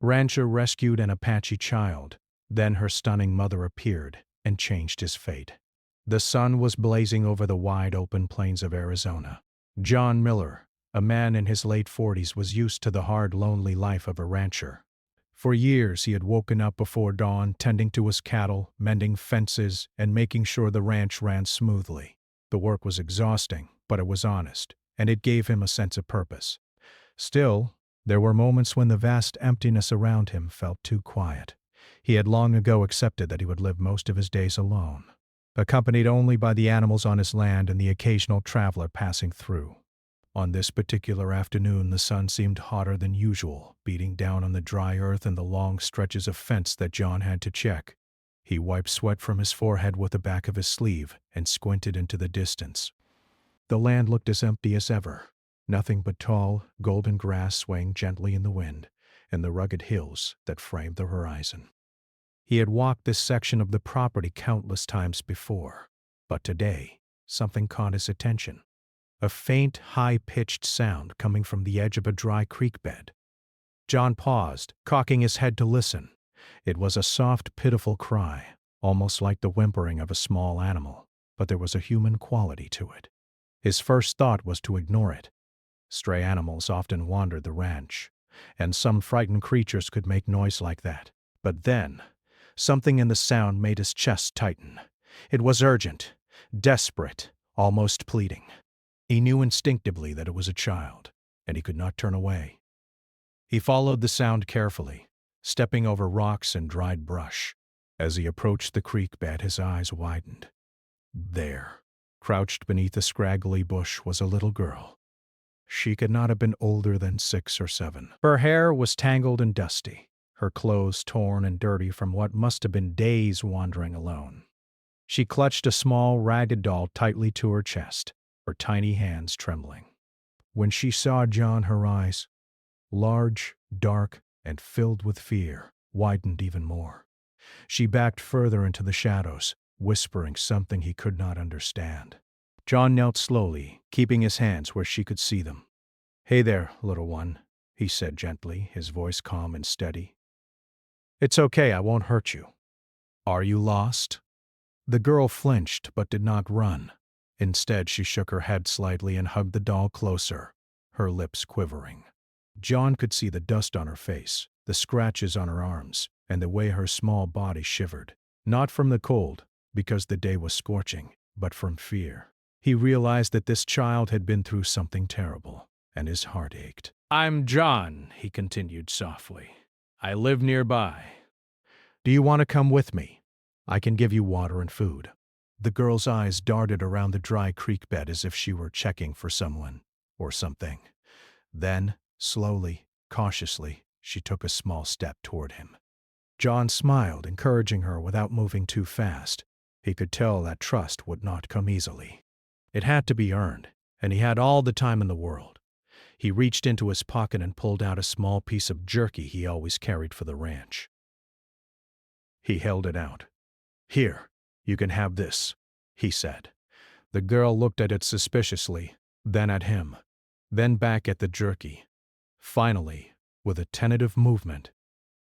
Rancher rescued an Apache child. Then her stunning mother appeared and changed his fate. The sun was blazing over the wide open plains of Arizona. John Miller, a man in his late 40s, was used to the hard, lonely life of a rancher. For years he had woken up before dawn, tending to his cattle, mending fences, and making sure the ranch ran smoothly. The work was exhausting, but it was honest, and it gave him a sense of purpose. Still, there were moments when the vast emptiness around him felt too quiet. He had long ago accepted that he would live most of his days alone, accompanied only by the animals on his land and the occasional traveler passing through. On this particular afternoon, the sun seemed hotter than usual, beating down on the dry earth and the long stretches of fence that John had to check. He wiped sweat from his forehead with the back of his sleeve and squinted into the distance. The land looked as empty as ever. Nothing but tall, golden grass swaying gently in the wind, and the rugged hills that framed the horizon. He had walked this section of the property countless times before, but today something caught his attention. A faint, high-pitched sound coming from the edge of a dry creek bed. John paused, cocking his head to listen. It was a soft, pitiful cry, almost like the whimpering of a small animal, but there was a human quality to it. His first thought was to ignore it. Stray animals often wandered the ranch, and some frightened creatures could make noise like that. But then, something in the sound made his chest tighten. It was urgent, desperate, almost pleading. He knew instinctively that it was a child, and he could not turn away. He followed the sound carefully, stepping over rocks and dried brush. As he approached the creek bed, his eyes widened. There, crouched beneath a scraggly bush, was a little girl. She could not have been older than 6 or 7. Her hair was tangled and dusty, her clothes torn and dirty from what must have been days wandering alone. She clutched a small, ragged doll tightly to her chest, her tiny hands trembling. When she saw John, her eyes, large, dark, and filled with fear, widened even more. She backed further into the shadows, whispering something he could not understand. John knelt slowly, keeping his hands where she could see them. "Hey there, little one," he said gently, his voice calm and steady. "It's okay, I won't hurt you. Are you lost?" The girl flinched but did not run. Instead, she shook her head slightly and hugged the doll closer, her lips quivering. John could see the dust on her face, the scratches on her arms, and the way her small body shivered. Not from the cold, because the day was scorching, but from fear. He realized that this child had been through something terrible, and his heart ached. "I'm John," he continued softly. "I live nearby. Do you want to come with me? I can give you water and food." The girl's eyes darted around the dry creek bed as if she were checking for someone or something. Then, slowly, cautiously, she took a small step toward him. John smiled, encouraging her without moving too fast. He could tell that trust would not come easily. It had to be earned, and he had all the time in the world. He reached into his pocket and pulled out a small piece of jerky he always carried for the ranch. He held it out. "Here, you can have this," he said. The girl looked at it suspiciously, then at him, then back at the jerky. Finally, with a tentative movement,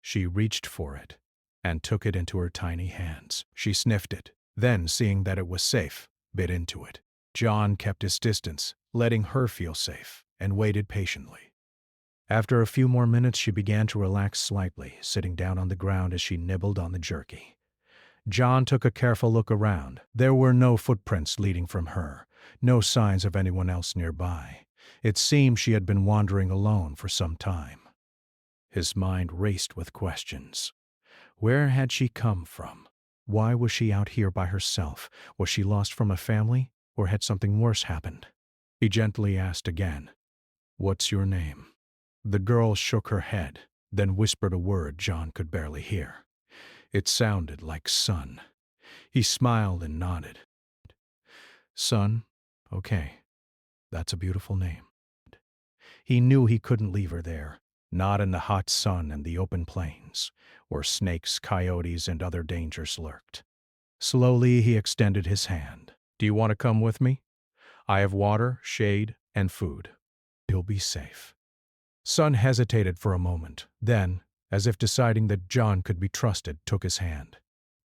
she reached for it and took it into her tiny hands. She sniffed it, then, seeing that it was safe, bit into it. John kept his distance, letting her feel safe, and waited patiently. After a few more minutes, she began to relax slightly, sitting down on the ground as she nibbled on the jerky. John took a careful look around. There were no footprints leading from her, no signs of anyone else nearby. It seemed she had been wandering alone for some time. His mind raced with questions. Where had she come from? Why was she out here by herself? Was she lost from a family, or had something worse happened? He gently asked again, "What's your name?" The girl shook her head, then whispered a word John could barely hear. It sounded like son. He smiled and nodded. "Son? Okay. That's a beautiful name." He knew he couldn't leave her there, not in the hot sun and the open plains, where snakes, coyotes, and other dangers lurked. Slowly he extended his hand. "Do you want to come with me? I have water, shade, and food. You'll be safe." Son hesitated for a moment. Then, as if deciding that John could be trusted, took his hand.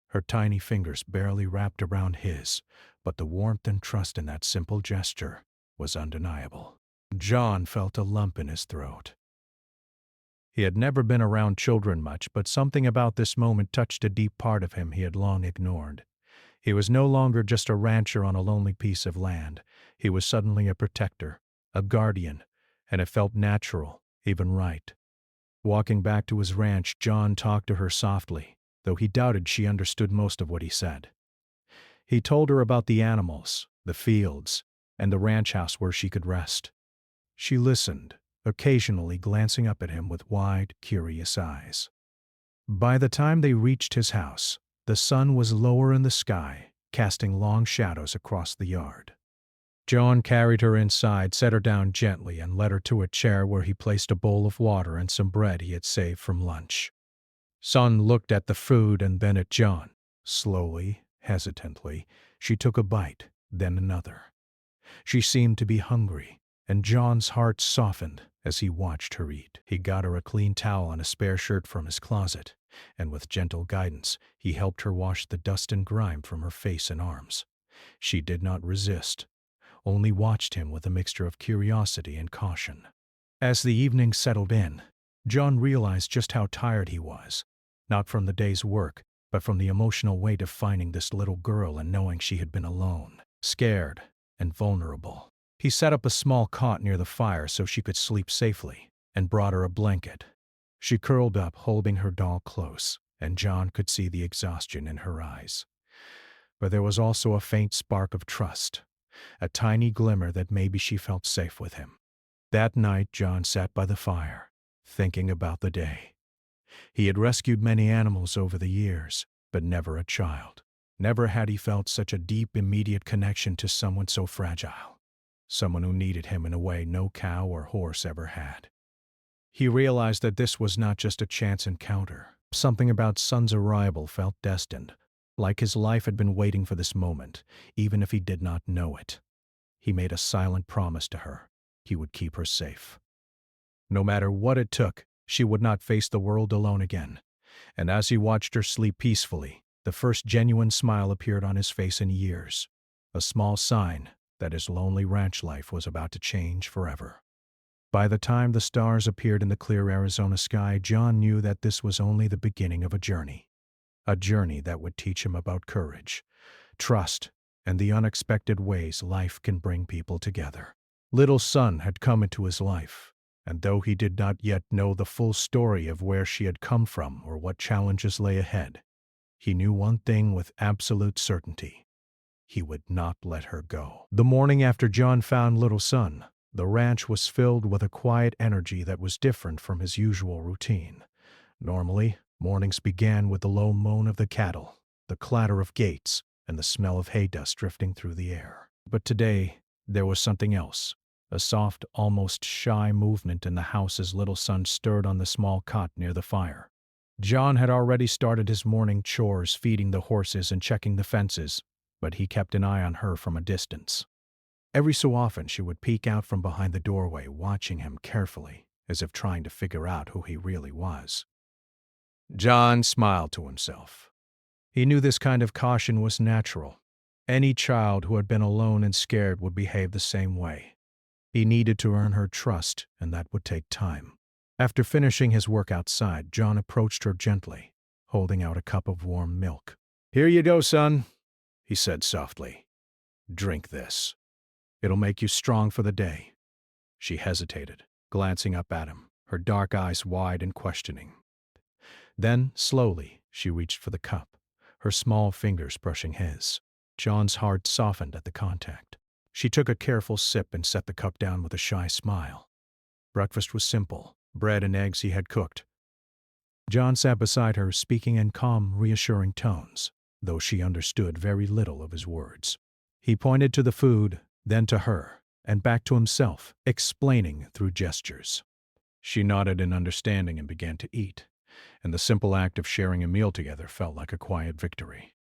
Her tiny fingers barely wrapped around his, but the warmth and trust in that simple gesture was undeniable. John felt a lump in his throat. He had never been around children much, but something about this moment touched a deep part of him he had long ignored. He was no longer just a rancher on a lonely piece of land. He was suddenly a protector, a guardian, and it felt natural, even right. Walking back to his ranch, John talked to her softly, though he doubted she understood most of what he said. He told her about the animals, the fields, and the ranch house where she could rest. She listened, occasionally glancing up at him with wide, curious eyes. By the time they reached his house, the sun was lower in the sky, casting long shadows across the yard. John carried her inside, set her down gently, and led her to a chair where he placed a bowl of water and some bread he had saved from lunch. Son looked at the food and then at John. Slowly, hesitantly, she took a bite, then another. She seemed to be hungry, and John's heart softened as he watched her eat. He got her a clean towel and a spare shirt from his closet, and with gentle guidance, he helped her wash the dust and grime from her face and arms. She did not resist, only watched him with a mixture of curiosity and caution. As the evening settled in, John realized just how tired he was, not from the day's work, but from the emotional weight of finding this little girl and knowing she had been alone, scared, and vulnerable. He set up a small cot near the fire so she could sleep safely, and brought her a blanket. She curled up, holding her doll close, and John could see the exhaustion in her eyes. But there was also a faint spark of trust, a tiny glimmer that maybe she felt safe with him. That night, John sat by the fire, thinking about the day. He had rescued many animals over the years, but never a child. Never had he felt such a deep, immediate connection to someone so fragile, someone who needed him in a way no cow or horse ever had. He realized that this was not just a chance encounter. Something about Son's arrival felt destined, like his life had been waiting for this moment, even if he did not know it. He made a silent promise to her. He would keep her safe. No matter what it took, she would not face the world alone again. And as he watched her sleep peacefully, the first genuine smile appeared on his face in years, a small sign that his lonely ranch life was about to change forever. By the time the stars appeared in the clear Arizona sky, John knew that this was only the beginning of a journey that would teach him about courage, trust, and the unexpected ways life can bring people together. Little Son had come into his life, and though he did not yet know the full story of where she had come from or what challenges lay ahead, he knew one thing with absolute certainty. He would not let her go. The morning after John found Little Son, the ranch was filled with a quiet energy that was different from his usual routine. Normally, mornings began with the low moan of the cattle, the clatter of gates, and the smell of hay dust drifting through the air. But today, there was something else, a soft, almost shy movement in the house as Little Son stirred on the small cot near the fire. John had already started his morning chores, feeding the horses and checking the fences, but he kept an eye on her from a distance. Every so often she would peek out from behind the doorway, watching him carefully, as if trying to figure out who he really was. John smiled to himself. He knew this kind of caution was natural. Any child who had been alone and scared would behave the same way. He needed to earn her trust, and that would take time. After finishing his work outside, John approached her gently, holding out a cup of warm milk. "Here you go, son," he said softly. "Drink this. It'll make you strong for the day." She hesitated, glancing up at him, her dark eyes wide and questioning. Then, slowly, she reached for the cup, her small fingers brushing his. John's heart softened at the contact. She took a careful sip and set the cup down with a shy smile. Breakfast was simple, bread and eggs he had cooked. John sat beside her, speaking in calm, reassuring tones, though she understood very little of his words. He pointed to the food, then to her, and back to himself, explaining through gestures. She nodded in understanding and began to eat, and the simple act of sharing a meal together felt like a quiet victory.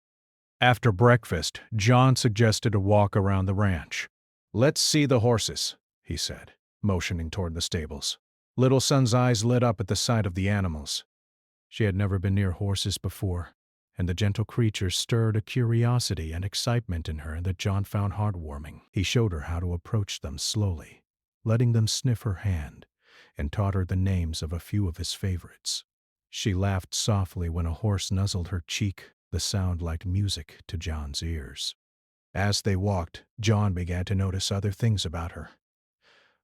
After breakfast, John suggested a walk around the ranch. "Let's see the horses," he said, motioning toward the stables. Little Son's eyes lit up at the sight of the animals. She had never been near horses before, and the gentle creatures stirred a curiosity and excitement in her that John found heartwarming. He showed her how to approach them slowly, letting them sniff her hand, and taught her the names of a few of his favorites. She laughed softly when a horse nuzzled her cheek, the sound like music to John's ears. As they walked, John began to notice other things about her.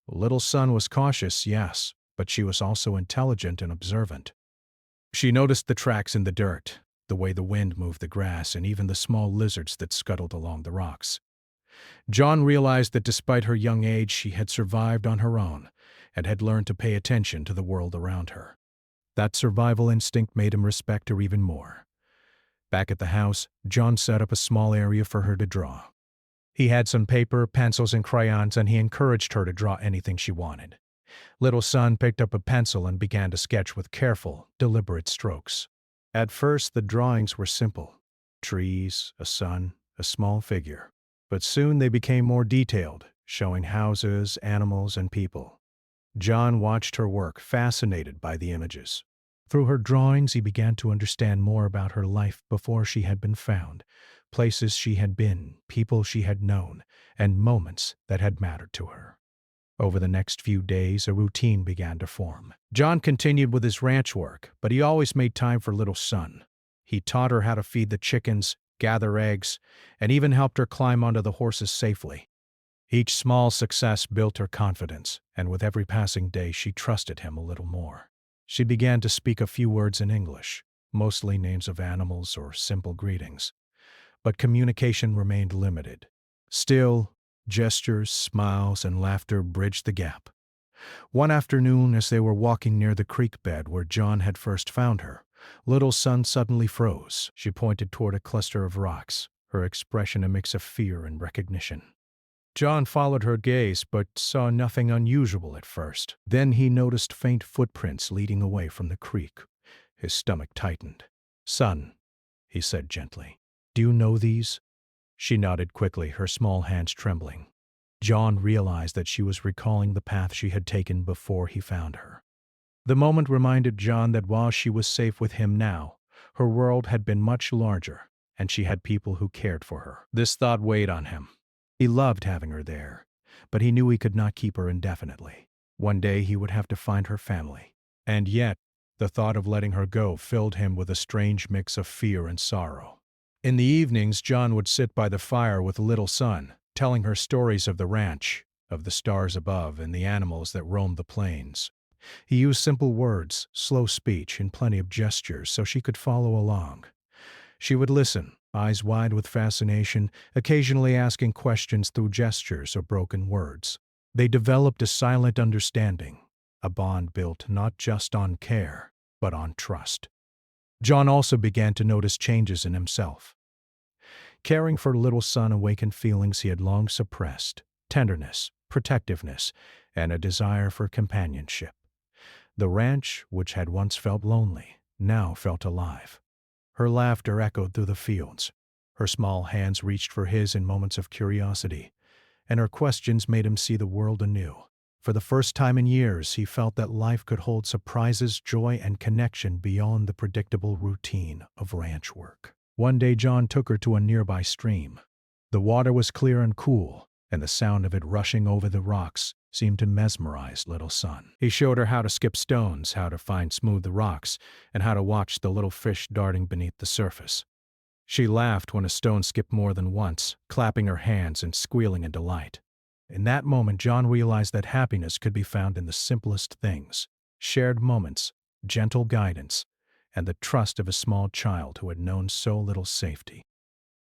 Little Son was cautious, yes, but she was also intelligent and observant. She noticed the tracks in the dirt, the way the wind moved the grass, and even the small lizards that scuttled along the rocks. John realized that despite her young age, she had survived on her own and had learned to pay attention to the world around her. That survival instinct made him respect her even more. Back at the house, John set up a small area for her to draw. He had some paper, pencils, and crayons, and he encouraged her to draw anything she wanted. Little Son picked up a pencil and began to sketch with careful, deliberate strokes. At first, the drawings were simple: trees, a sun, a small figure. But soon they became more detailed, showing houses, animals, and people. John watched her work, fascinated by the images. Through her drawings, he began to understand more about her life before she had been found, places she had been, people she had known, and moments that had mattered to her. Over the next few days, a routine began to form. John continued with his ranch work, but he always made time for Little Son. He taught her how to feed the chickens, gather eggs, and even helped her climb onto the horses safely. Each small success built her confidence, and with every passing day she trusted him a little more. She began to speak a few words in English, mostly names of animals or simple greetings. But communication remained limited. Still, gestures, smiles, and laughter bridged the gap. One afternoon, as they were walking near the creek bed where John had first found her, Little Son suddenly froze. She pointed toward a cluster of rocks, her expression a mix of fear and recognition. John followed her gaze, but saw nothing unusual at first. Then he noticed faint footprints leading away from the creek. His stomach tightened. "Son," he said gently, "do you know these?" She nodded quickly, her small hands trembling. John realized that she was recalling the path she had taken before he found her. The moment reminded John that while she was safe with him now, her world had been much larger, and she had people who cared for her. This thought weighed on him. He loved having her there, but he knew he could not keep her indefinitely. One day he would have to find her family. And yet, the thought of letting her go filled him with a strange mix of fear and sorrow. In the evenings, John would sit by the fire with Little Son, telling her stories of the ranch, of the stars above, and the animals that roamed the plains. He used simple words, slow speech, and plenty of gestures so she could follow along. She would listen, eyes wide with fascination, occasionally asking questions through gestures or broken words. They developed a silent understanding, a bond built not just on care, but on trust. John also began to notice changes in himself. Caring for Little Son awakened feelings he had long suppressed: tenderness, protectiveness, and a desire for companionship. The ranch, which had once felt lonely, now felt alive. Her laughter echoed through the fields. Her small hands reached for his in moments of curiosity, and her questions made him see the world anew. For the first time in years, he felt that life could hold surprises, joy, and connection beyond the predictable routine of ranch work. One day, John took her to a nearby stream. The water was clear and cool, and the sound of it rushing over the rocks seemed to mesmerize Little Son. He showed her how to skip stones, how to find smooth rocks, and how to watch the little fish darting beneath the surface. She laughed when a stone skipped more than once, clapping her hands and squealing in delight. In that moment, John realized that happiness could be found in the simplest things: shared moments, gentle guidance, and the trust of a small child who had known so little safety.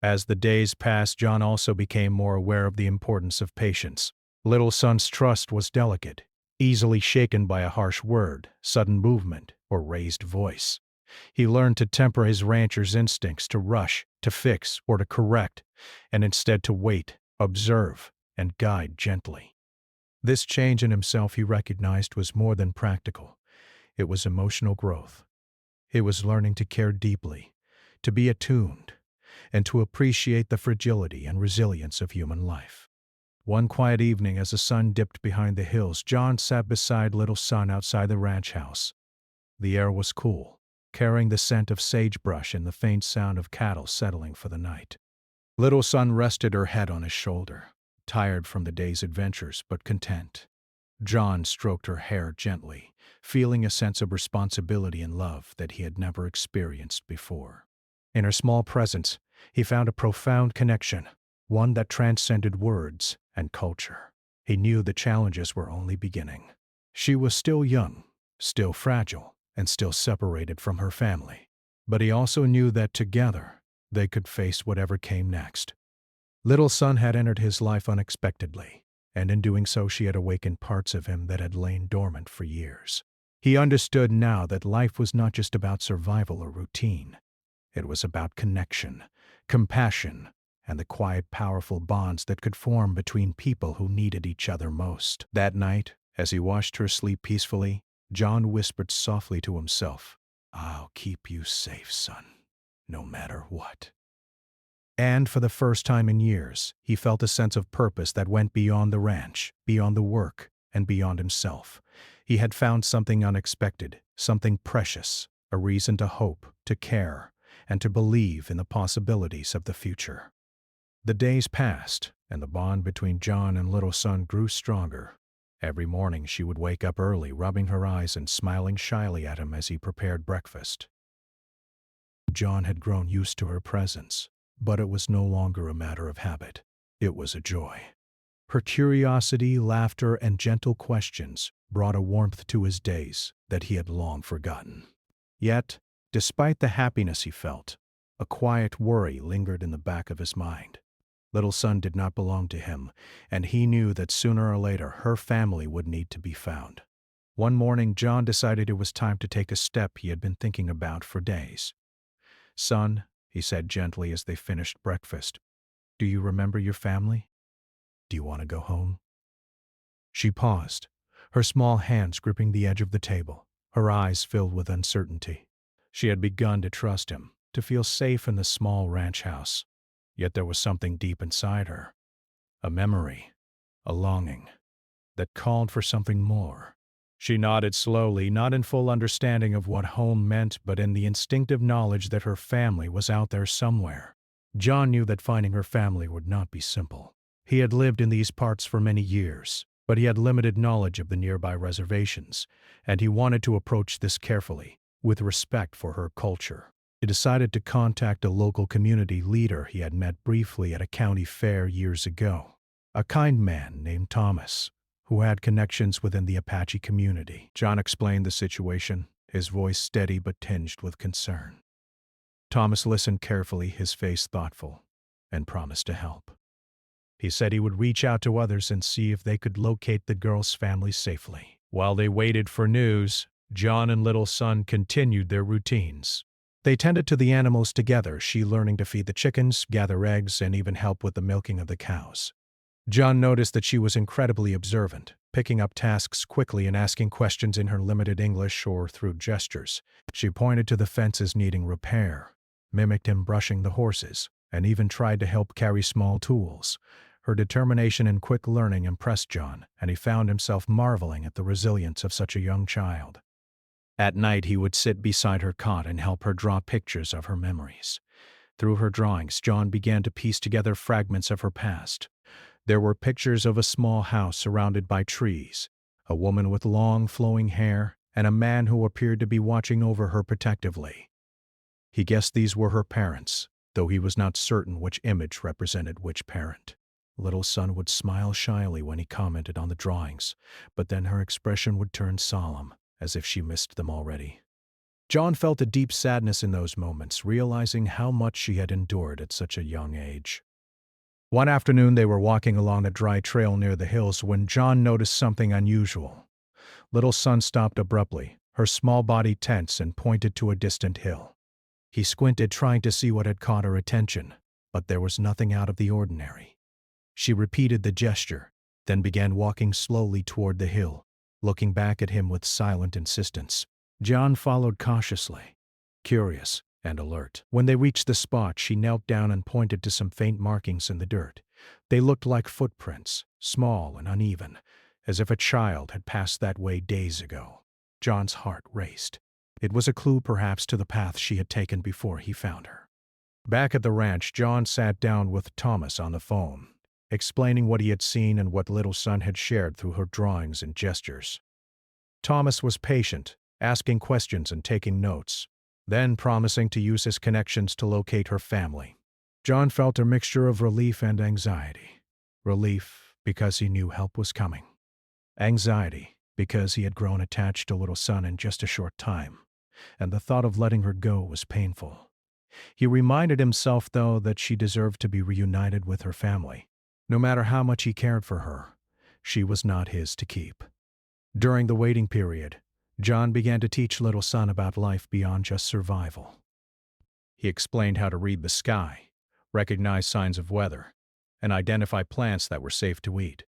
As the days passed, John also became more aware of the importance of patience. Little Son's trust was delicate, easily shaken by a harsh word, sudden movement, or raised voice. He learned to temper his rancher's instincts to rush, to fix, or to correct, and instead to wait, observe, and guide gently. This change in himself, he recognized, was more than practical. It was emotional growth. It was learning to care deeply, to be attuned, and to appreciate the fragility and resilience of human life. One quiet evening, as the sun dipped behind the hills, John sat beside Little Son outside the ranch house. The air was cool, carrying the scent of sagebrush and the faint sound of cattle settling for the night. Little Son rested her head on his shoulder, tired from the day's adventures but content. John stroked her hair gently, feeling a sense of responsibility and love that he had never experienced before. In her small presence, he found a profound connection, one that transcended words and culture. He knew the challenges were only beginning. She was still young, still fragile, and still separated from her family. But he also knew that together, they could face whatever came next. Little Son had entered his life unexpectedly, and in doing so she had awakened parts of him that had lain dormant for years. He understood now that life was not just about survival or routine. It was about connection, compassion, and the quiet, powerful bonds that could form between people who needed each other most. That night, as he watched her sleep peacefully, John whispered softly to himself, "I'll keep you safe, son, no matter what." And for the first time in years, he felt a sense of purpose that went beyond the ranch, beyond the work, and beyond himself. He had found something unexpected, something precious, a reason to hope, to care, and to believe in the possibilities of the future. The days passed, and the bond between John and Little Son grew stronger. Every morning she would wake up early, rubbing her eyes and smiling shyly at him as he prepared breakfast. John had grown used to her presence, but it was no longer a matter of habit. It was a joy. Her curiosity, laughter, and gentle questions brought a warmth to his days that he had long forgotten. Yet, despite the happiness he felt, a quiet worry lingered in the back of his mind. Little Son did not belong to him, and he knew that sooner or later her family would need to be found. One morning, John decided it was time to take a step he had been thinking about for days. "Son," he said gently as they finished breakfast, "do you remember your family? Do you want to go home?" She paused, her small hands gripping the edge of the table, her eyes filled with uncertainty. She had begun to trust him, to feel safe in the small ranch house. Yet there was something deep inside her, a memory, a longing, that called for something more. She nodded slowly, not in full understanding of what home meant, but in the instinctive knowledge that her family was out there somewhere. John knew that finding her family would not be simple. He had lived in these parts for many years, but he had limited knowledge of the nearby reservations, and he wanted to approach this carefully, with respect for her culture. He decided to contact a local community leader he had met briefly at a county fair years ago, a kind man named Thomas, who had connections within the Apache community. John explained the situation, his voice steady but tinged with concern. Thomas listened carefully, his face thoughtful, and promised to help. He said he would reach out to others and see if they could locate the girl's family safely. While they waited for news, John and Little Son continued their routines. They tended to the animals together, she learning to feed the chickens, gather eggs, and even help with the milking of the cows. John noticed that she was incredibly observant, picking up tasks quickly and asking questions in her limited English or through gestures. She pointed to the fences needing repair, mimicked him brushing the horses, and even tried to help carry small tools. Her determination and quick learning impressed John, and he found himself marveling at the resilience of such a young child. At night, he would sit beside her cot and help her draw pictures of her memories. Through her drawings, John began to piece together fragments of her past. There were pictures of a small house surrounded by trees, a woman with long, flowing hair, and a man who appeared to be watching over her protectively. He guessed these were her parents, though he was not certain which image represented which parent. Little Son would smile shyly when he commented on the drawings, but then her expression would turn solemn, as if she missed them already. John felt a deep sadness in those moments, realizing how much she had endured at such a young age. One afternoon they were walking along a dry trail near the hills when John noticed something unusual. Little Son stopped abruptly, her small body tense, and pointed to a distant hill. He squinted, trying to see what had caught her attention, but there was nothing out of the ordinary. She repeated the gesture, then began walking slowly toward the hill, looking back at him with silent insistence. John followed cautiously, curious and alert. When they reached the spot, she knelt down and pointed to some faint markings in the dirt. They looked like footprints, small and uneven, as if a child had passed that way days ago. John's heart raced. It was a clue perhaps to the path she had taken before he found her. Back at the ranch, John sat down with Thomas on the phone, explaining what he had seen and what little son had shared through her drawings and gestures. Thomas was patient, asking questions and taking notes, then promising to use his connections to locate her family. John felt a mixture of relief and anxiety. Relief because he knew help was coming. Anxiety because he had grown attached to little son in just a short time, and the thought of letting her go was painful. He reminded himself, though, that she deserved to be reunited with her family. No matter how much he cared for her, she was not his to keep. During the waiting period, John began to teach little son about life beyond just survival. He explained how to read the sky, recognize signs of weather, and identify plants that were safe to eat.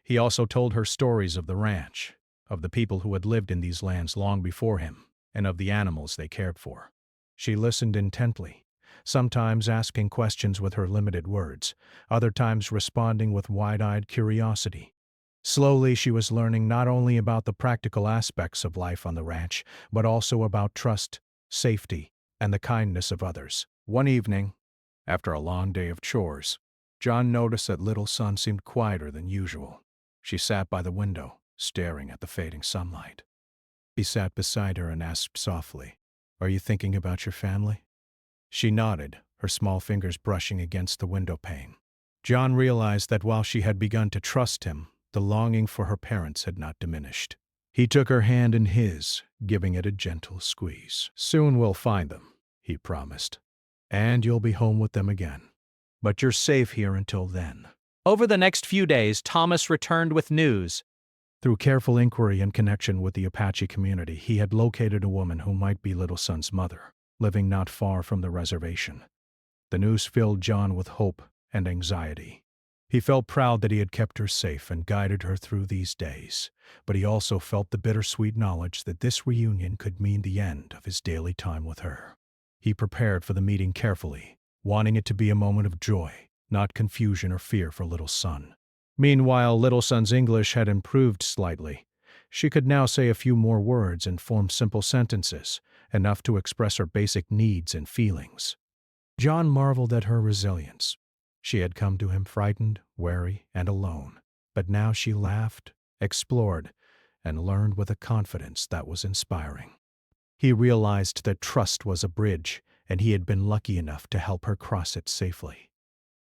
He also told her stories of the ranch, of the people who had lived in these lands long before him, and of the animals they cared for. She listened intently, sometimes asking questions with her limited words, other times responding with wide-eyed curiosity. Slowly, she was learning not only about the practical aspects of life on the ranch, but also about trust, safety, and the kindness of others. One evening, after a long day of chores, John noticed that little son seemed quieter than usual. She sat by the window, staring at the fading sunlight. He sat beside her and asked softly, "Are you thinking about your family?" She nodded, her small fingers brushing against the window pane. John realized that while she had begun to trust him, the longing for her parents had not diminished. He took her hand in his, giving it a gentle squeeze. "Soon we'll find them," he promised, "and you'll be home with them again. But you're safe here until then." Over the next few days, Thomas returned with news. Through careful inquiry and connection with the Apache community, he had located a woman who might be little son's mother, living not far from the reservation. The news filled John with hope and anxiety. He felt proud that he had kept her safe and guided her through these days, but he also felt the bittersweet knowledge that this reunion could mean the end of his daily time with her. He prepared for the meeting carefully, wanting it to be a moment of joy, not confusion or fear for little son. Meanwhile, little son's English had improved slightly. She could now say a few more words and form simple sentences, enough to express her basic needs and feelings. John marveled at her resilience. She had come to him frightened, wary, and alone, but now she laughed, explored, and learned with a confidence that was inspiring. He realized that trust was a bridge, and he had been lucky enough to help her cross it safely.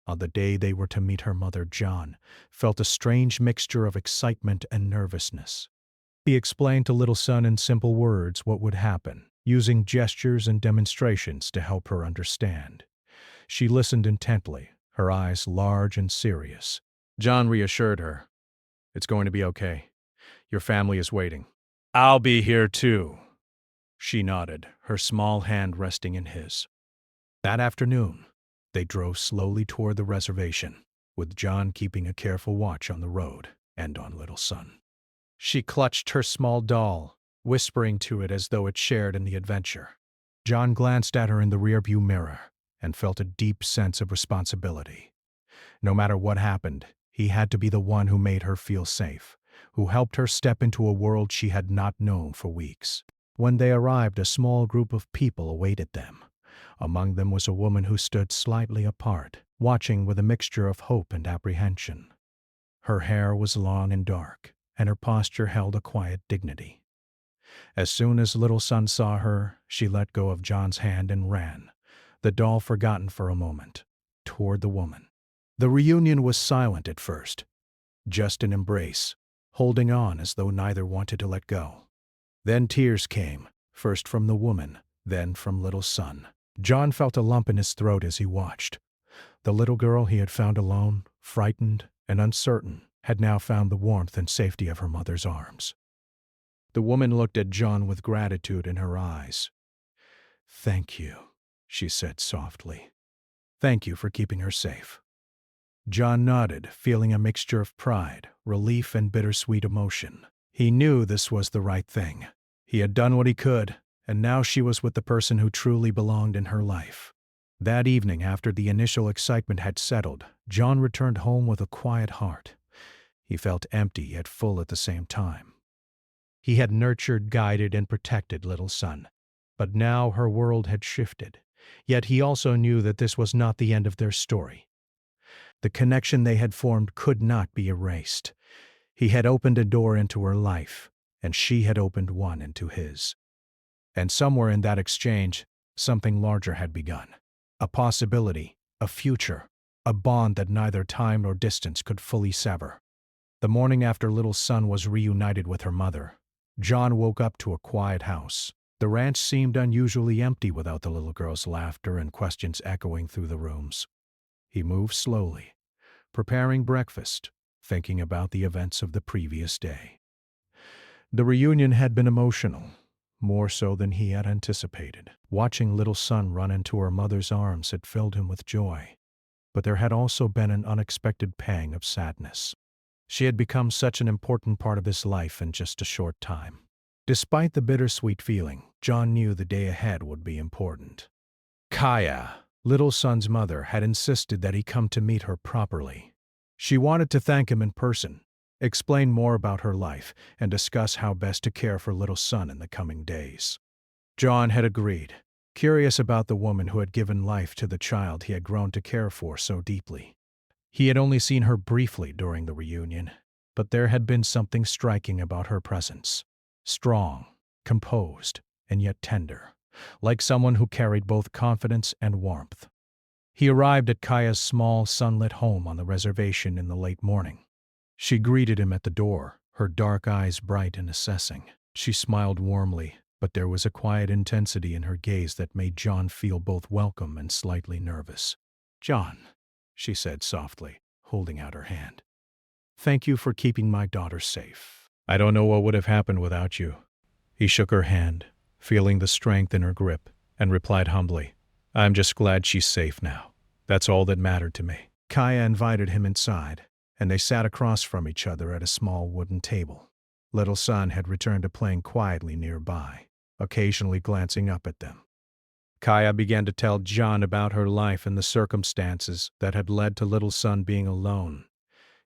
On the day they were to meet her mother, John felt a strange mixture of excitement and nervousness. He explained to little son in simple words what would happen, using gestures and demonstrations to help her understand. She listened intently, her eyes large and serious. John reassured her, "It's going to be okay. Your family is waiting." "I'll be here too." She nodded, her small hand resting in his. That afternoon, they drove slowly toward the reservation, with John keeping a careful watch on the road and on little son. She clutched her small doll, whispering to it as though it shared in the adventure. John glanced at her in the rearview mirror and felt a deep sense of responsibility. No matter what happened, he had to be the one who made her feel safe, who helped her step into a world she had not known for weeks. When they arrived, a small group of people awaited them. Among them was a woman who stood slightly apart, watching with a mixture of hope and apprehension. Her hair was long and dark, and her posture held a quiet dignity. As soon as little son saw her, she let go of John's hand and ran, the doll forgotten for a moment, toward the woman. The reunion was silent at first, just an embrace, holding on as though neither wanted to let go. Then tears came, first from the woman, then from little son. John felt a lump in his throat as he watched. The little girl he had found alone, frightened and uncertain, had now found the warmth and safety of her mother's arms. The woman looked at John with gratitude in her eyes. "Thank you," she said softly. "Thank you for keeping her safe." John nodded, feeling a mixture of pride, relief, and bittersweet emotion. He knew this was the right thing. He had done what he could, and now she was with the person who truly belonged in her life. That evening, after the initial excitement had settled, John returned home with a quiet heart. He felt empty yet full at the same time. He had nurtured, guided, and protected little son, But now her world had shifted. Yet he also knew that this was not the end of their story. The connection they had formed could not be erased. He had opened a door into her life, and she had opened one into his. And somewhere in that exchange, something larger had begun. A possibility, a future, a bond that neither time nor distance could fully sever. The morning after little son was reunited with her mother, John woke up to a quiet house. The ranch seemed unusually empty without the little girl's laughter and questions echoing through the rooms. He moved slowly, preparing breakfast, thinking about the events of the previous day. The reunion had been emotional, more so than he had anticipated. Watching little son run into her mother's arms had filled him with joy, but there had also been an unexpected pang of sadness. She had become such an important part of his life in just a short time. Despite the bittersweet feeling, John knew the day ahead would be important. Kaya, little son's mother, had insisted that he come to meet her properly. She wanted to thank him in person, explain more about her life, and discuss how best to care for little son in the coming days. John had agreed, curious about the woman who had given life to the child he had grown to care for so deeply. He had only seen her briefly during the reunion, but there had been something striking about her presence. Strong, composed, and yet tender, like someone who carried both confidence and warmth. He arrived at Kaya's small, sunlit home on the reservation in the late morning. She greeted him at the door, her dark eyes bright and assessing. She smiled warmly, but there was a quiet intensity in her gaze that made John feel both welcome and slightly nervous. "John," she said softly, holding out her hand. "Thank you for keeping my daughter safe. I don't know what would have happened without you." He shook her hand, feeling the strength in her grip, and replied humbly, "I'm just glad she's safe now. That's all that mattered to me." Kaya invited him inside, and they sat across from each other at a small wooden table. Little son had returned to playing quietly nearby, occasionally glancing up at them. Kaya began to tell John about her life and the circumstances that had led to little son being alone.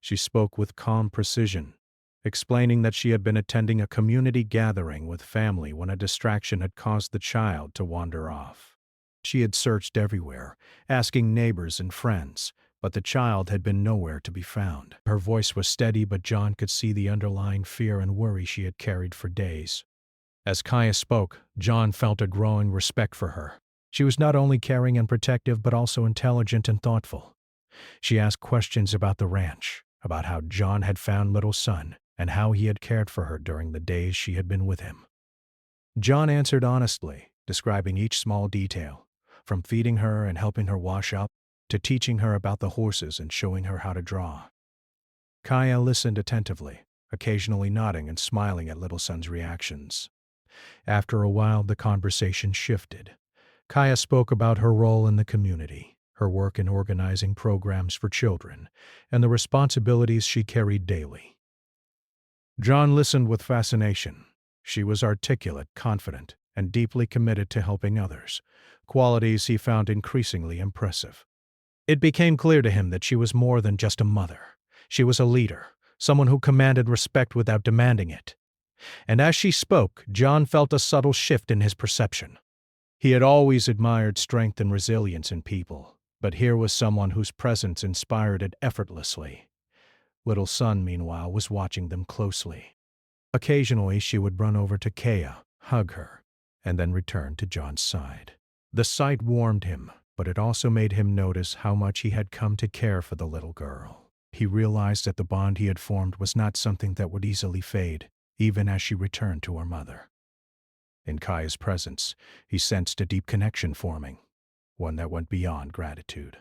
She spoke with calm precision, explaining that she had been attending a community gathering with family when a distraction had caused the child to wander off. She had searched everywhere, asking neighbors and friends, but the child had been nowhere to be found. Her voice was steady, but John could see the underlying fear and worry she had carried for days. As Kaya spoke, John felt a growing respect for her. She was not only caring and protective, but also intelligent and thoughtful. She asked questions about the ranch, about how John had found little son, and how he had cared for her during the days she had been with him. John answered honestly, describing each small detail, from feeding her and helping her wash up, to teaching her about the horses and showing her how to draw. Kaya listened attentively, occasionally nodding and smiling at little son's reactions. After a while, the conversation shifted. Kaya spoke about her role in the community, her work in organizing programs for children, and the responsibilities she carried daily. John listened with fascination. She was articulate, confident, and deeply committed to helping others, qualities he found increasingly impressive. It became clear to him that she was more than just a mother. She was a leader, someone who commanded respect without demanding it. And as she spoke, John felt a subtle shift in his perception. He had always admired strength and resilience in people, but here was someone whose presence inspired it effortlessly. Little son, meanwhile, was watching them closely. Occasionally, she would run over to Kaya, hug her, and then return to John's side. The sight warmed him, but it also made him notice how much he had come to care for the little girl. He realized that the bond he had formed was not something that would easily fade, even as she returned to her mother. In Kaya's presence, he sensed a deep connection forming, one that went beyond gratitude.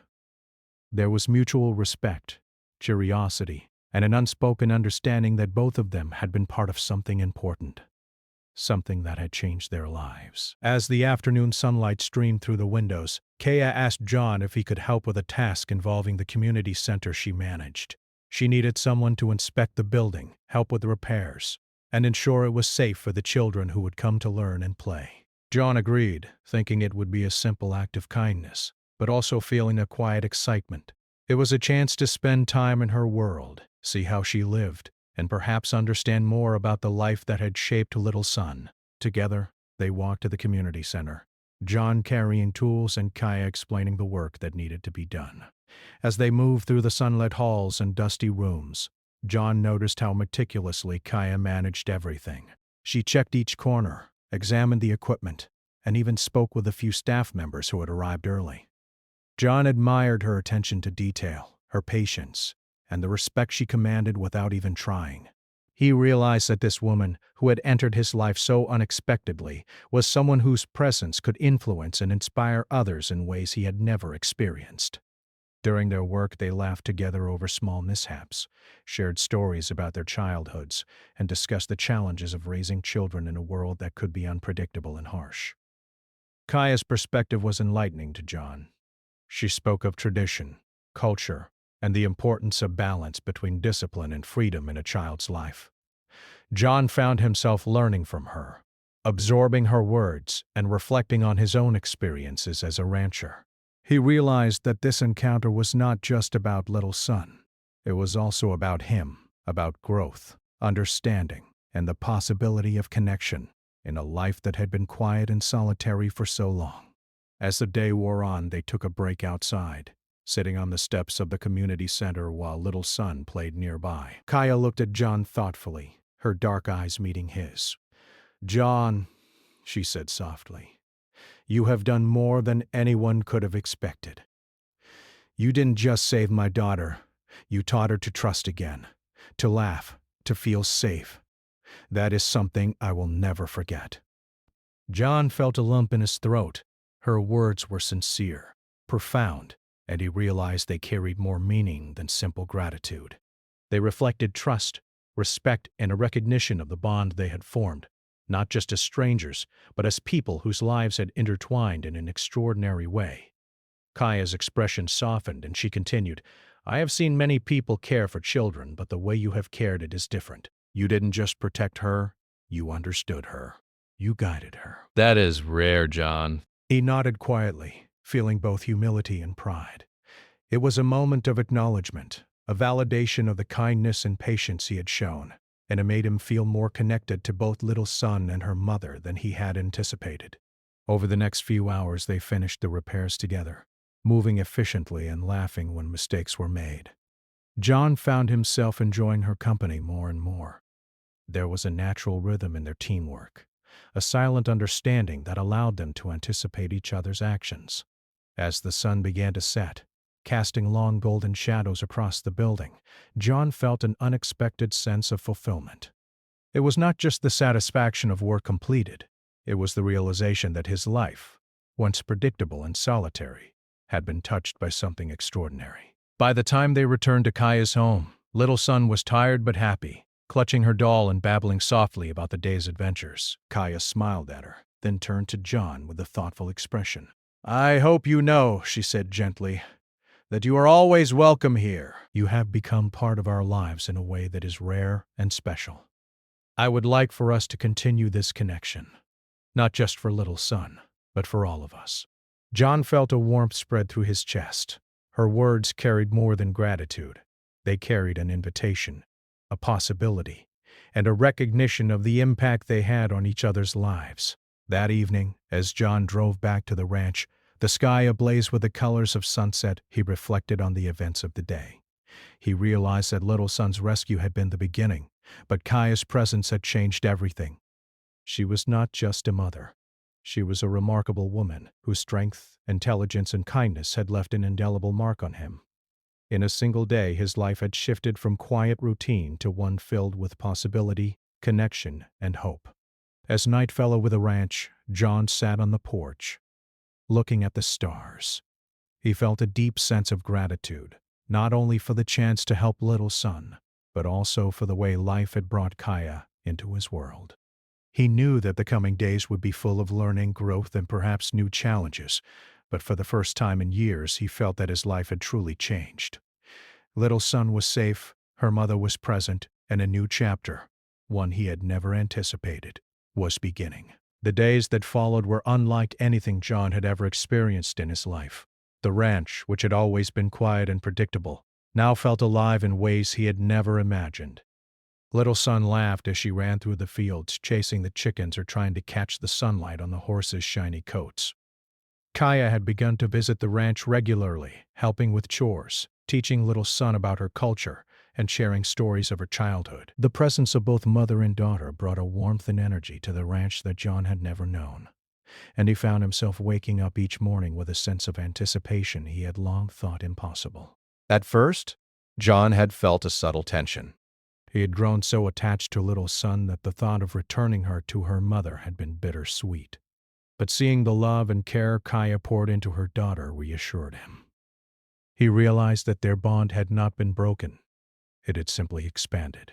There was mutual respect, curiosity, and an unspoken understanding that both of them had been part of something important, something that had changed their lives. As the afternoon sunlight streamed through the windows, Kaya asked John if he could help with a task involving the community center she managed. She needed someone to inspect the building, help with repairs, and ensure it was safe for the children who would come to learn and play. John agreed, thinking it would be a simple act of kindness, but also feeling a quiet excitement. It was a chance to spend time in her world, see how she lived, and perhaps understand more about the life that had shaped little son. Together, They walked to the community center, John carrying tools and Kaya explaining the work that needed to be done. As they moved through the sunlit halls and dusty rooms, John noticed how meticulously Kaya managed everything. She checked each corner, examined the equipment, and even spoke with a few staff members who had arrived early. John admired her attention to detail, her patience, and the respect she commanded without even trying. He realized that this woman, who had entered his life so unexpectedly, was someone whose presence could influence and inspire others in ways he had never experienced. During their work, they laughed together over small mishaps, shared stories about their childhoods, and discussed the challenges of raising children in a world that could be unpredictable and harsh. Kaya's perspective was enlightening to John. She spoke of tradition, culture, and the importance of balance between discipline and freedom in a child's life. John found himself learning from her, absorbing her words and reflecting on his own experiences as a rancher. He realized that this encounter was not just about little son. It was also about him, about growth, understanding, and the possibility of connection in a life that had been quiet and solitary for so long. As the day wore on, they took a break outside, sitting on the steps of the community center while little son played nearby. Kaya looked at John thoughtfully, her dark eyes meeting his. "John," she said softly, "you have done more than anyone could have expected. You didn't just save my daughter, you taught her to trust again, to laugh, to feel safe. That is something I will never forget." John felt a lump in his throat. Her words were sincere, profound, and he realized they carried more meaning than simple gratitude. They reflected trust, respect, and a recognition of the bond they had formed, not just as strangers, but as people whose lives had intertwined in an extraordinary way. Kaya's expression softened, and she continued, "I have seen many people care for children, but the way you have cared it is different. You didn't just protect her, you understood her. You guided her." That is rare, John. He nodded quietly, feeling both humility and pride. It was a moment of acknowledgement, a validation of the kindness and patience he had shown, and it made him feel more connected to both little son and her mother than he had anticipated. Over the next few hours, they finished the repairs together, moving efficiently and laughing when mistakes were made. John found himself enjoying her company more and more. There was a natural rhythm in their teamwork, a silent understanding that allowed them to anticipate each other's actions. As the sun began to set, casting long golden shadows across the building, John felt an unexpected sense of fulfillment. It was not just the satisfaction of work completed, it was the realization that his life, once predictable and solitary, had been touched by something extraordinary. By the time they returned to Kaya's home, little son was tired but happy, clutching her doll and babbling softly about the day's adventures. Kaya smiled at her, then turned to John with a thoughtful expression. "I hope you know," she said gently, "that you are always welcome here. You have become part of our lives in a way that is rare and special. I would like for us to continue this connection, not just for little son, but for all of us." John felt a warmth spread through his chest. Her words carried more than gratitude. They carried an invitation, a possibility, and a recognition of the impact they had on each other's lives. That evening, as John drove back to the ranch, the sky ablaze with the colors of sunset, he reflected on the events of the day. He realized that little son's rescue had been the beginning, but Kaya's presence had changed everything. She was not just a mother. She was a remarkable woman whose strength, intelligence, and kindness had left an indelible mark on him. In a single day, his life had shifted from quiet routine to one filled with possibility, connection, and hope. As night fell over the ranch, John sat on the porch, looking at the stars. He felt a deep sense of gratitude, not only for the chance to help little son, but also for the way life had brought Kaya into his world. He knew that the coming days would be full of learning, growth, and perhaps new challenges, but for the first time in years he felt that his life had truly changed. Little son was safe, her mother was present, and a new chapter, one he had never anticipated, was beginning. The days that followed were unlike anything John had ever experienced in his life. The ranch, which had always been quiet and predictable, now felt alive in ways he had never imagined. Little Son laughed as she ran through the fields, chasing the chickens or trying to catch the sunlight on the horses' shiny coats. Kaya had begun to visit the ranch regularly, helping with chores, teaching Little Son about her culture, and sharing stories of her childhood. The presence of both mother and daughter brought a warmth and energy to the ranch that John had never known, and he found himself waking up each morning with a sense of anticipation he had long thought impossible. At first, John had felt a subtle tension. He had grown so attached to Little Son that the thought of returning her to her mother had been bittersweet. But seeing the love and care Kaya poured into her daughter reassured him. He realized that their bond had not been broken. It had simply expanded.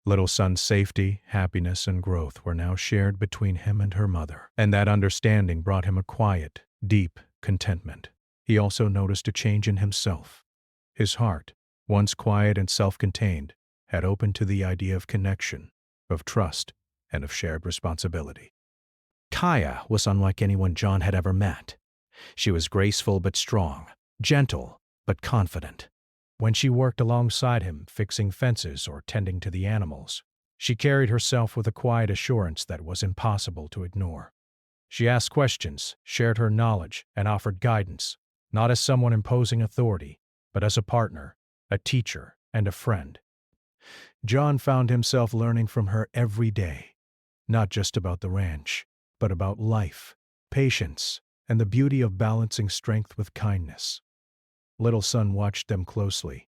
Little Son's safety, happiness, and growth were now shared between him and her mother, and that understanding brought him a quiet, deep contentment. He also noticed a change in himself. His heart, once quiet and self-contained, had opened to the idea of connection, of trust, and of shared responsibility. Kaya was unlike anyone John had ever met. She was graceful but strong, gentle but confident. When she worked alongside him, fixing fences or tending to the animals, she carried herself with a quiet assurance that was impossible to ignore. She asked questions, shared her knowledge, and offered guidance, not as someone imposing authority, but as a partner, a teacher, and a friend. John found himself learning from her every day, not just about the ranch, but about life, patience, and the beauty of balancing strength with kindness. Little Son watched them closely,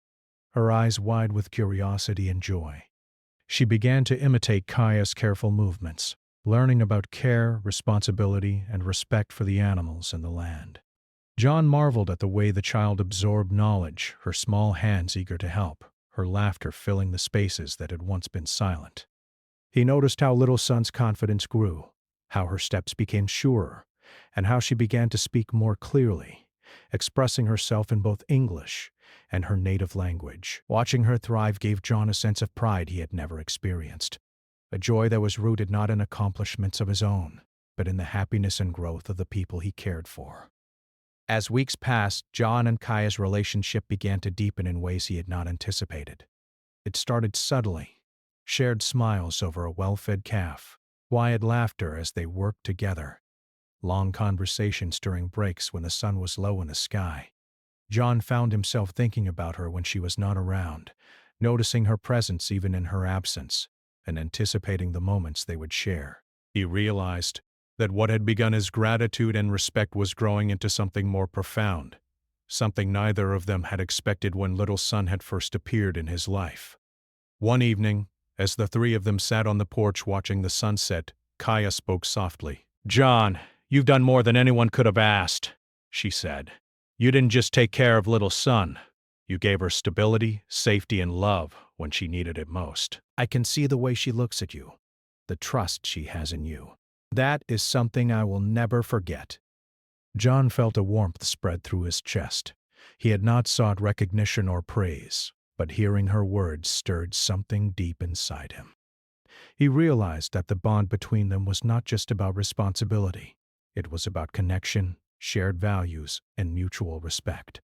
her eyes wide with curiosity and joy. She began to imitate Kaya's careful movements, learning about care, responsibility, and respect for the animals and the land. John marveled at the way the child absorbed knowledge, her small hands eager to help, her laughter filling the spaces that had once been silent. He noticed how Little Son's confidence grew, how her steps became surer, and how she began to speak more clearly, expressing herself in both English and her native language. Watching her thrive gave John a sense of pride he had never experienced, a joy that was rooted not in accomplishments of his own, but in the happiness and growth of the people he cared for. As weeks passed, John and Kaya's relationship began to deepen in ways he had not anticipated. It started subtly, shared smiles over a well-fed calf, quiet laughter as they worked together, long conversations during breaks when the sun was low in the sky. John found himself thinking about her when she was not around, noticing her presence even in her absence, and anticipating the moments they would share. He realized that what had begun as gratitude and respect was growing into something more profound, something neither of them had expected when Little Son had first appeared in his life. One evening, as the three of them sat on the porch watching the sunset, Kaya spoke softly. "John, you've done more than anyone could have asked," she said. "You didn't just take care of Little Son. You gave her stability, safety, and love when she needed it most. I can see the way she looks at you, the trust she has in you. That is something I will never forget." John felt a warmth spread through his chest. He had not sought recognition or praise, but hearing her words stirred something deep inside him. He realized that the bond between them was not just about responsibility. It was about connection, shared values, and mutual respect.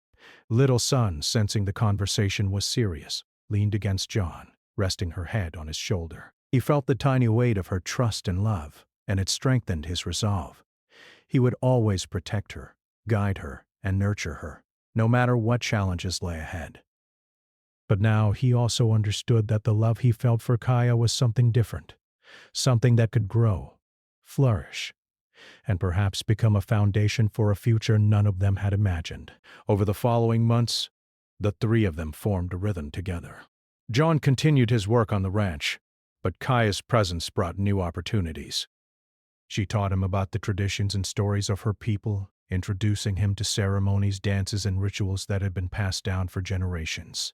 Little Son, sensing the conversation was serious, leaned against John, resting her head on his shoulder. He felt the tiny weight of her trust and love, and it strengthened his resolve. He would always protect her, guide her, and nurture her, no matter what challenges lay ahead. But now he also understood that the love he felt for Kaya was something different, something that could grow, flourish, and perhaps become a foundation for a future none of them had imagined. Over the following months, the three of them formed a rhythm together. John continued his work on the ranch, but Kaya's presence brought new opportunities. She taught him about the traditions and stories of her people, introducing him to ceremonies, dances, and rituals that had been passed down for generations.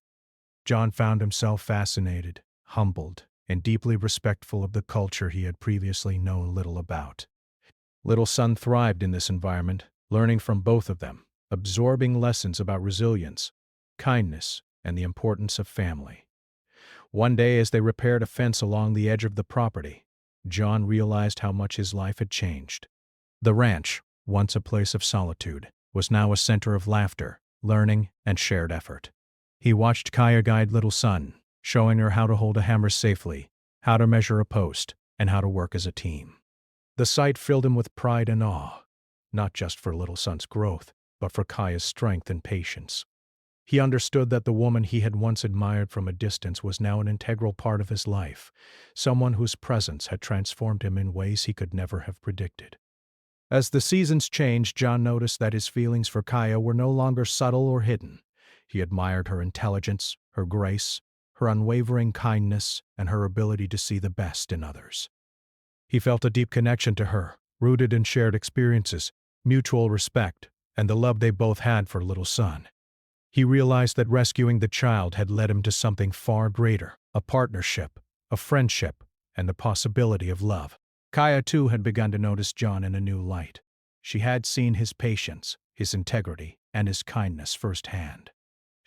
John found himself fascinated, humbled, and deeply respectful of the culture he had previously known little about. Little Son thrived in this environment, learning from both of them, absorbing lessons about resilience, kindness, and the importance of family. One day, as they repaired a fence along the edge of the property, John realized how much his life had changed. The ranch, once a place of solitude, was now a center of laughter, learning, and shared effort. He watched Kaya guide Little Son, showing her how to hold a hammer safely, how to measure a post, and how to work as a team. The sight filled him with pride and awe, not just for little son's growth, but for Kaya's strength and patience. He understood that the woman he had once admired from a distance was now an integral part of his life, someone whose presence had transformed him in ways he could never have predicted. As the seasons changed, John noticed that his feelings for Kaya were no longer subtle or hidden. He admired her intelligence, her grace, her unwavering kindness, and her ability to see the best in others. He felt a deep connection to her, rooted in shared experiences, mutual respect, and the love they both had for little son. He realized that rescuing the child had led him to something far greater, a partnership, a friendship, and the possibility of love. Kaya, too, had begun to notice John in a new light. She had seen his patience, his integrity, and his kindness firsthand.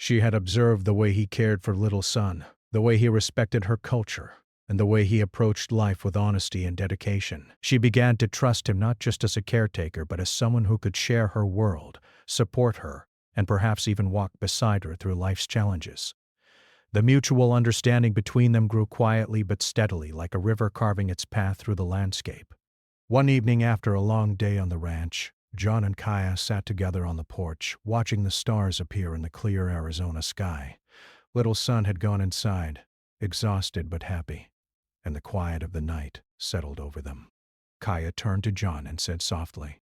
She had observed the way he cared for little son, the way he respected her culture, and the way he approached life with honesty and dedication. She began to trust him not just as a caretaker, but as someone who could share her world, support her, and perhaps even walk beside her through life's challenges. The mutual understanding between them grew quietly but steadily, like a river carving its path through the landscape. One evening after a long day on the ranch, John and Kaya sat together on the porch, watching the stars appear in the clear Arizona sky. Little son had gone inside, exhausted but happy, and the quiet of the night settled over them. Kaya turned to John and said softly,